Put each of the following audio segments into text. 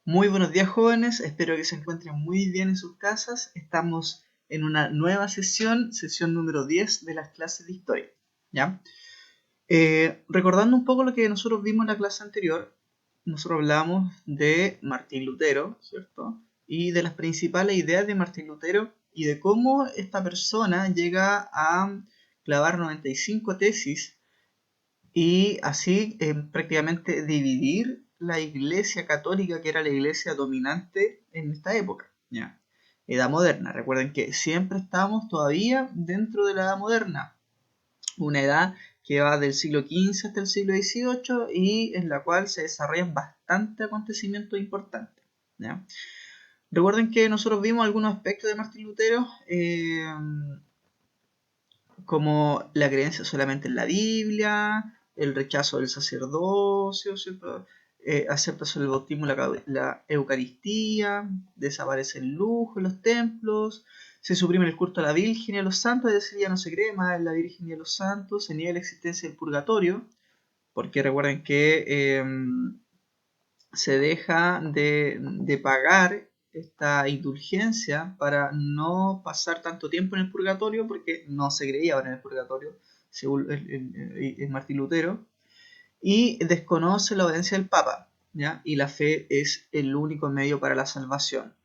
Muy buenos días, jóvenes, espero que se encuentren muy bien en sus casas. Estamos en una nueva sesión número 10 de las clases de historia, ¿ya? Recordando un poco lo que nosotros vimos en la clase anterior, nosotros hablamos de Martín Lutero, ¿cierto? Y de las principales ideas de Martín Lutero y de cómo esta persona llega a clavar 95 tesis y así prácticamente dividir la iglesia católica, que era la iglesia dominante en esta época, ¿ya? Edad moderna. Recuerden que siempre estamos todavía dentro de la edad moderna, una edad que va del siglo XV hasta el siglo XVIII y en la cual se desarrollan bastantes acontecimientos importantes, ¿ya? Recuerden que nosotros vimos algunos aspectos de Martín Lutero, como la creencia solamente en la Biblia, el rechazo del sacerdocio, ¿cierto? Aceptación del bautismo, la Eucaristía, desaparece el lujo en los templos, se suprime el culto a la Virgen y a los santos, es decir, ya no se cree más en la Virgen y a los santos, se niega la existencia del purgatorio, porque recuerden que se deja de pagar esta indulgencia para no pasar tanto tiempo en el purgatorio, porque no se creía ahora en el purgatorio, según el Martín Lutero, y desconoce la obediencia del Papa, ¿ya? Y la fe es el único medio para la salvación,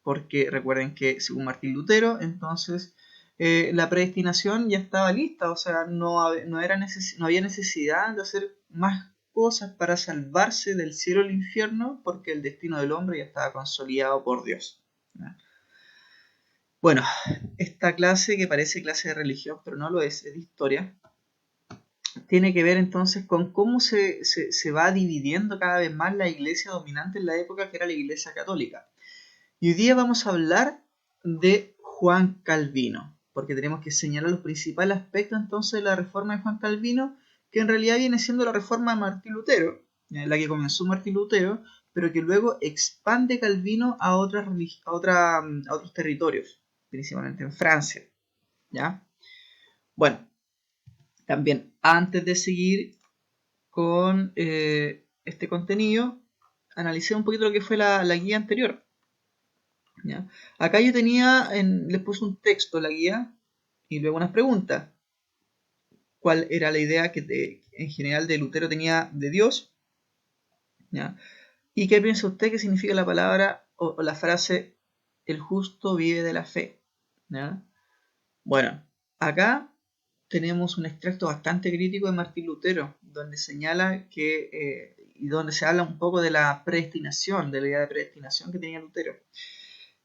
porque recuerden que según Martín Lutero, entonces la predestinación ya estaba lista, o sea, no había necesidad de hacer más cosas para salvarse del cielo al infierno, porque el destino del hombre ya estaba consolidado por Dios, ¿ya? Bueno, esta clase, que parece clase de religión, pero no lo es de historia, tiene que ver entonces con cómo se va dividiendo cada vez más la iglesia dominante en la época, que era la iglesia católica. Y hoy día vamos a hablar de Juan Calvino, porque tenemos que señalar los principales aspectos entonces de la reforma de Juan Calvino, que en realidad viene siendo la reforma de Martín Lutero, la que comenzó Martín Lutero, pero que luego expande Calvino a otros territorios, principalmente en Francia, ¿ya? Bueno, también antes de seguir con este contenido, analicé un poquito lo que fue la guía anterior, ¿ya? Acá yo les puse un texto, la guía, y luego unas preguntas. ¿Cuál era la idea en general de Lutero tenía de Dios? ¿Ya? ¿Y qué piensa usted que significa la palabra o la frase el justo vive de la fe? ¿Ya? Bueno, acá tenemos un extracto bastante crítico de Martín Lutero, donde señala y donde se habla un poco de la predestinación, de la idea de predestinación que tenía Lutero.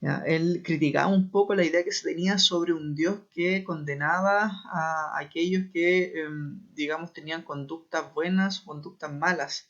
¿Ya? Él criticaba un poco la idea que se tenía sobre un Dios que condenaba a aquellos que, digamos, tenían conductas buenas o conductas malas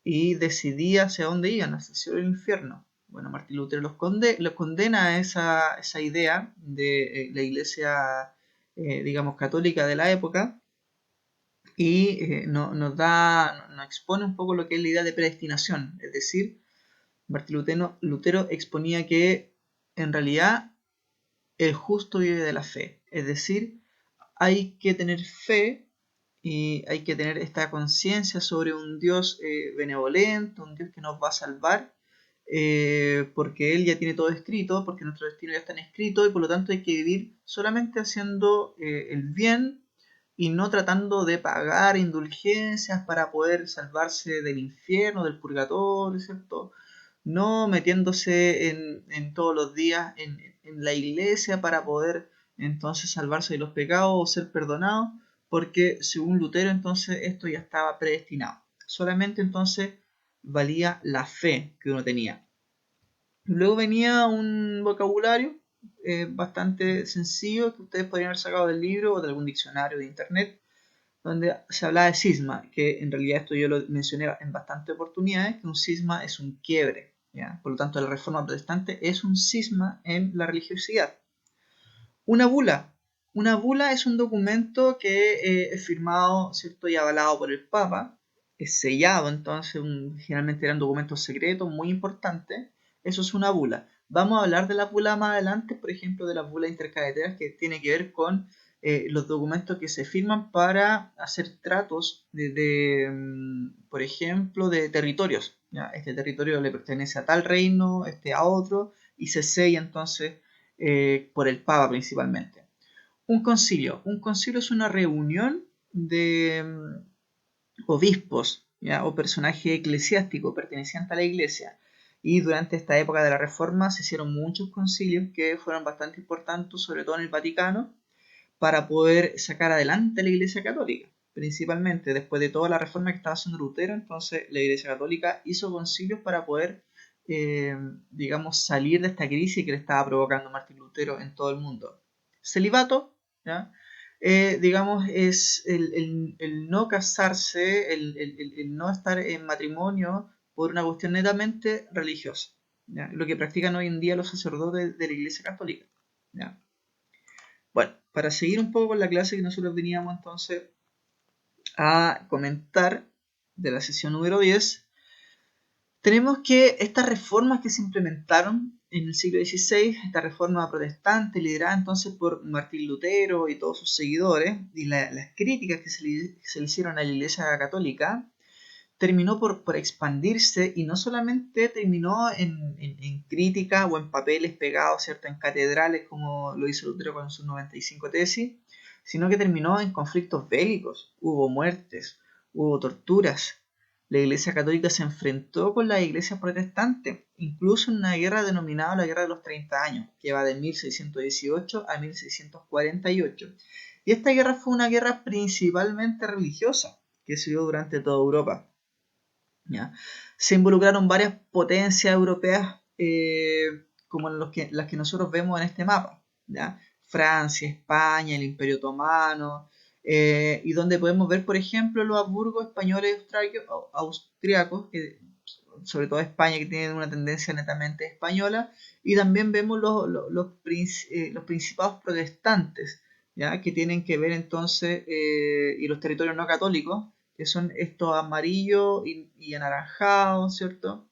y decidía hacia dónde iban, hacia el cielo o el infierno. Bueno, Martín Lutero los condena a esa idea de la iglesia, digamos, católica de la época y nos expone un poco lo que es la idea de predestinación, es decir, Martín Lutero exponía que en realidad el justo vive de la fe. Es decir, hay que tener fe y hay que tener esta conciencia sobre un Dios benevolente, un Dios que nos va a salvar, porque Él ya tiene todo escrito, porque nuestro destino ya está escrito y por lo tanto hay que vivir solamente haciendo el bien y no tratando de pagar indulgencias para poder salvarse del infierno, del purgatorio, ¿cierto? No metiéndose en todos los días en la iglesia para poder entonces salvarse de los pecados o ser perdonado, porque según Lutero entonces esto ya estaba predestinado. Solamente entonces valía la fe que uno tenía. Luego venía un vocabulario bastante sencillo que ustedes podrían haber sacado del libro o de algún diccionario de internet, donde se hablaba de cisma, que en realidad esto yo lo mencioné en bastantes oportunidades, que un cisma es un quiebre, ¿ya? Por lo tanto la reforma protestante es un cisma en la religiosidad. Una bula. Una bula es un documento que es firmado, ¿cierto?, y avalado por el Papa, es sellado, entonces generalmente eran documentos secretos muy importantes. Eso es una bula. Vamos a hablar de la bula más adelante, por ejemplo, de las bulas intercaleteras, que tiene que ver con los documentos que se firman para hacer tratos por ejemplo, de territorios, ¿ya? Este territorio le pertenece a tal reino, este a otro, y se sella entonces por el Papa principalmente. Un concilio. Un concilio es una reunión de obispos, ¿ya? O personajes eclesiásticos pertenecientes a la iglesia. Y durante esta época de la Reforma se hicieron muchos concilios que fueron bastante importantes, sobre todo en el Vaticano, para poder sacar adelante la Iglesia Católica. Principalmente después de toda la reforma que estaba haciendo Lutero, entonces la Iglesia Católica hizo concilios para poder, digamos, salir de esta crisis que le estaba provocando Martín Lutero en todo el mundo. Celibato, ¿ya? Digamos, es el no casarse, el no estar en matrimonio por una cuestión netamente religiosa, ¿ya? Lo que practican hoy en día los sacerdotes de la Iglesia Católica, ¿ya? Bueno, para seguir un poco con la clase que nosotros veníamos entonces a comentar de la sesión número 10, tenemos que estas reformas que se implementaron en el siglo XVI, esta reforma protestante liderada entonces por Martín Lutero y todos sus seguidores, y las críticas que se le hicieron a la Iglesia Católica, terminó por expandirse, y no solamente terminó en crítica o en papeles pegados, ¿cierto?, en catedrales como lo hizo Lutero con sus 95 tesis, sino que terminó en conflictos bélicos. Hubo muertes, hubo torturas. La Iglesia Católica se enfrentó con la Iglesia Protestante, incluso en una guerra denominada la Guerra de los 30 años, que va de 1618 a 1648. Y esta guerra fue una guerra principalmente religiosa, que se dio durante toda Europa. ¿Ya? Se involucraron varias potencias europeas, como las que nosotros vemos en este mapa, ¿ya? Francia, España, el Imperio Otomano, y donde podemos ver, por ejemplo, los Habsburgos españoles austriacos, sobre todo España, que tienen una tendencia netamente española, y también vemos los principados protestantes, ¿ya? Que tienen que ver entonces, y los territorios no católicos, que son estos amarillos y anaranjados, ¿cierto?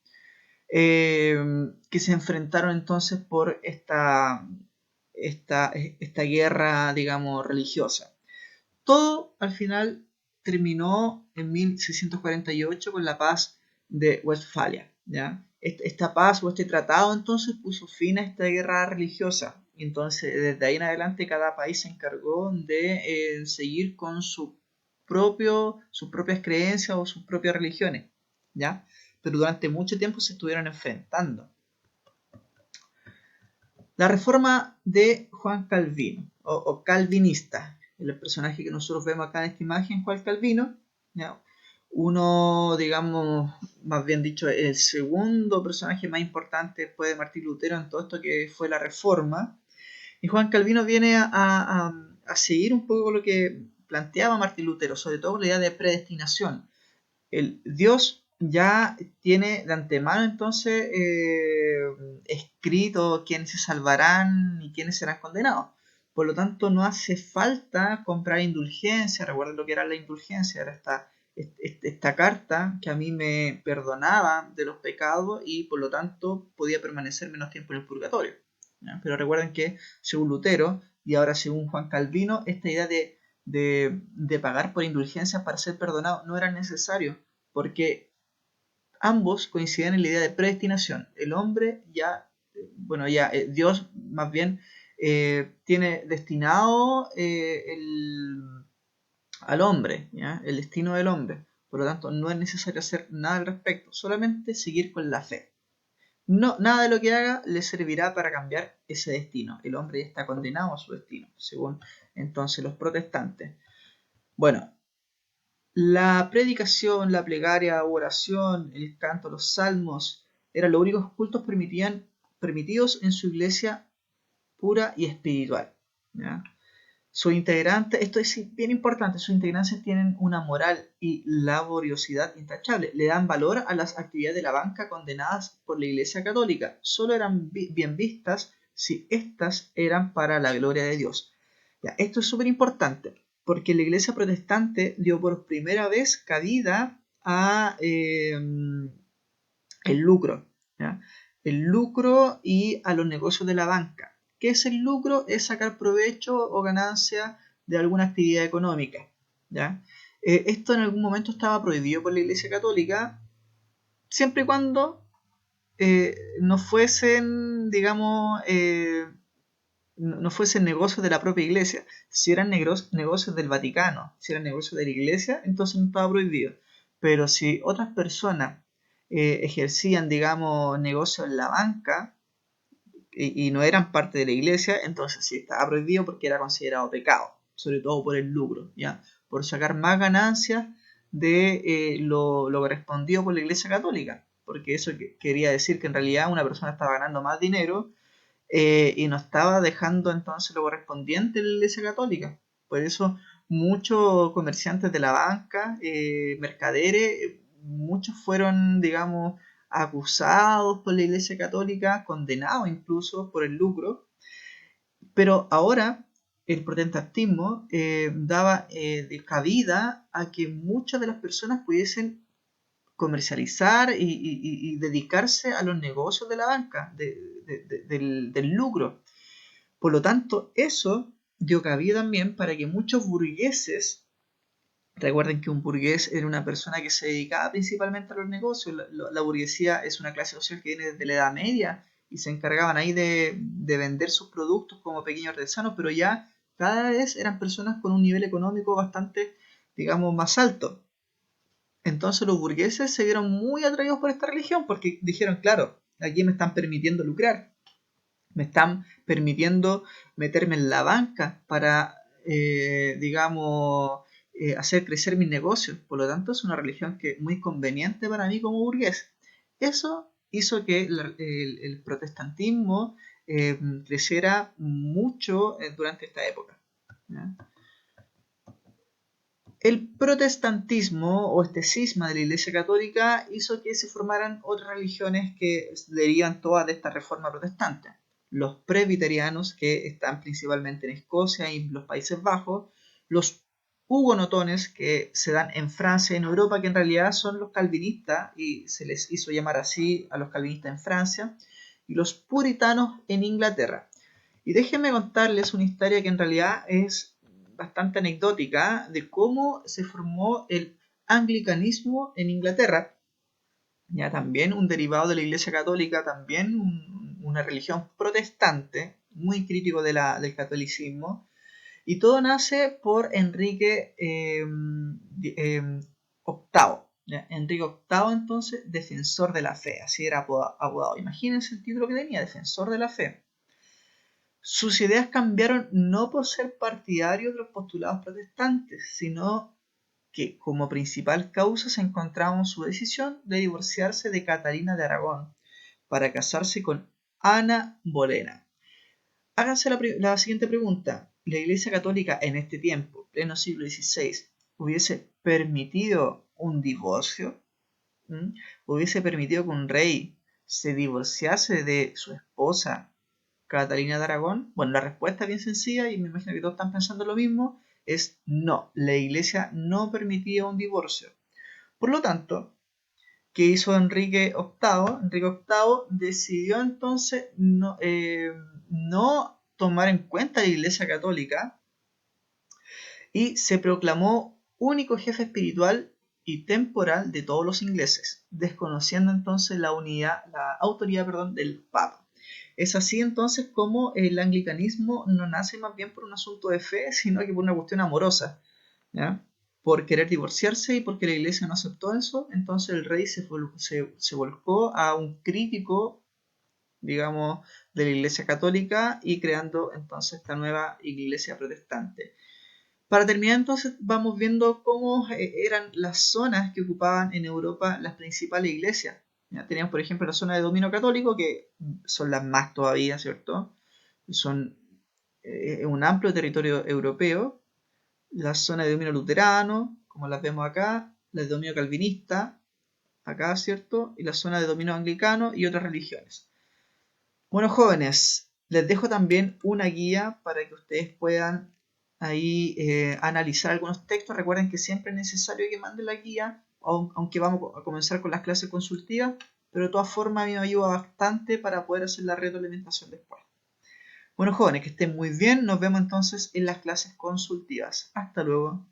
Que se enfrentaron entonces por esta guerra, digamos, religiosa. Todo al final terminó en 1648 con la paz de Westfalia, ¿ya? Esta paz o este tratado entonces puso fin a esta guerra religiosa. Entonces, desde ahí en adelante, cada país se encargó de seguir con sus propias creencias o sus propias religiones, ¿ya? Pero durante mucho tiempo se estuvieron enfrentando. La reforma de Juan Calvino, o calvinista, el personaje que nosotros vemos acá en esta imagen, Juan Calvino, ¿ya? Uno, digamos, más bien dicho, el segundo personaje más importante después de Martín Lutero en todo esto que fue la reforma. Y Juan Calvino viene a seguir un poco lo que planteaba Martín Lutero, sobre todo la idea de predestinación. El Dios ya tiene de antemano entonces escrito quiénes se salvarán y quiénes serán condenados. Por lo tanto, no hace falta comprar indulgencia. Recuerden lo que era la indulgencia, era esta carta que a mí me perdonaba de los pecados y por lo tanto podía permanecer menos tiempo en el purgatorio, ¿ya? Pero recuerden que según Lutero y ahora según Juan Calvino, esta idea de pagar por indulgencias para ser perdonado no era necesario, porque ambos coinciden en la idea de predestinación. El hombre Dios más bien tiene destinado al hombre, ¿ya? El destino del hombre. Por lo tanto, no es necesario hacer nada al respecto, solamente seguir con la fe. No, nada de lo que haga le servirá para cambiar ese destino. El hombre ya está condenado a su destino, según entonces los protestantes. Bueno, la predicación, la plegaria, oración, el canto, los salmos eran los únicos cultos permitidos en su iglesia pura y espiritual, ¿ya? Sus integrantes, esto es bien importante, sus integrantes tienen una moral y laboriosidad intachable. Le dan valor a las actividades de la banca condenadas por la Iglesia Católica. Solo eran bien vistas si éstas eran para la gloria de Dios. Ya, esto es súper importante, porque la Iglesia Protestante dio por primera vez cabida a el lucro, ¿ya? El lucro y a los negocios de la banca. ¿Qué es el lucro? Es sacar provecho o ganancia de alguna actividad económica, ¿ya? Esto en algún momento estaba prohibido por la Iglesia Católica, siempre y cuando no fuesen, digamos, no fuesen negocios de la propia iglesia. Si eran negocios del Vaticano, si eran negocios de la iglesia, entonces no estaba prohibido. Pero si otras personas ejercían, digamos, negocios en la banca y no eran parte de la iglesia, entonces sí estaba prohibido porque era considerado pecado, sobre todo por el lucro, ¿ya? Por sacar más ganancias de lo correspondido por la iglesia católica, porque eso quería decir que en realidad una persona estaba ganando más dinero y no estaba dejando entonces lo correspondiente a la iglesia católica. Por eso muchos comerciantes de la banca, mercaderes, muchos fueron, digamos, acusados por la iglesia católica, condenados incluso por el lucro, pero ahora el protestantismo daba cabida a que muchas de las personas pudiesen comercializar y dedicarse a los negocios de la banca, del lucro. Por lo tanto, eso dio cabida también para que muchos burgueses, recuerden que un burgués era una persona que se dedicaba principalmente a los negocios, la burguesía es una clase social que viene desde la Edad Media y se encargaban ahí de vender sus productos como pequeños artesanos, pero ya cada vez eran personas con un nivel económico bastante, digamos, más alto. Entonces los burgueses se vieron muy atraídos por esta religión porque dijeron, claro, aquí me están permitiendo lucrar, me están permitiendo meterme en la banca para, digamos, hacer crecer mis negocios. Por lo tanto, es una religión que es muy conveniente para mí como burgués. Eso hizo que el protestantismo creciera mucho durante esta época, ¿ya? El protestantismo o este cisma de la Iglesia Católica hizo que se formaran otras religiones que derivan todas de esta reforma protestante. Los presbiterianos, que están principalmente en Escocia y los Países Bajos, los hugonotones, que se dan en Francia y en Europa, que en realidad son los calvinistas, y se les hizo llamar así a los calvinistas en Francia, y los puritanos en Inglaterra. Y déjenme contarles una historia que en realidad es bastante anecdótica de cómo se formó el anglicanismo en Inglaterra. Ya también un derivado de la Iglesia Católica, también una religión protestante, muy crítico del catolicismo. Y todo nace por Enrique VIII. ¿Ya? Enrique VIII, entonces, defensor de la fe, así era apodado. Imagínense el título que tenía, defensor de la fe. Sus ideas cambiaron no por ser partidario de los postulados protestantes, sino que como principal causa se encontraba su decisión de divorciarse de Catalina de Aragón para casarse con Ana Bolena. Háganse la siguiente pregunta. ¿La Iglesia Católica en este tiempo, pleno siglo XVI, hubiese permitido un divorcio? ¿Mm? ¿Hubiese permitido que un rey se divorciase de su esposa Catalina de Aragón? Bueno, la respuesta es bien sencilla y me imagino que todos están pensando lo mismo, es no, la iglesia no permitía un divorcio. Por lo tanto, ¿qué hizo Enrique VIII? Enrique VIII decidió entonces no tomar en cuenta la iglesia católica y se proclamó único jefe espiritual y temporal de todos los ingleses, desconociendo entonces la autoridad, del Papa. Es así entonces como el anglicanismo no nace más bien por un asunto de fe, sino que por una cuestión amorosa, ¿ya? Por querer divorciarse y porque la iglesia no aceptó eso, entonces el rey se volcó a un crítico, digamos, de la iglesia católica y creando entonces esta nueva iglesia protestante. Para terminar entonces vamos viendo cómo eran las zonas que ocupaban en Europa las principales iglesias. ¿Ya? Teníamos por ejemplo la zona de dominio católico, que son las más todavía, ¿cierto? Son un amplio territorio europeo. La zona de dominio luterano, como las vemos acá, la de dominio calvinista, acá, ¿cierto? Y la zona de dominio anglicano y otras religiones. Bueno, jóvenes, les dejo también una guía para que ustedes puedan ahí analizar algunos textos. Recuerden que siempre es necesario que manden la guía, aunque vamos a comenzar con las clases consultivas, pero de todas formas a mí me ayuda bastante para poder hacer la retroalimentación después. Bueno, jóvenes, que estén muy bien. Nos vemos entonces en las clases consultivas. Hasta luego.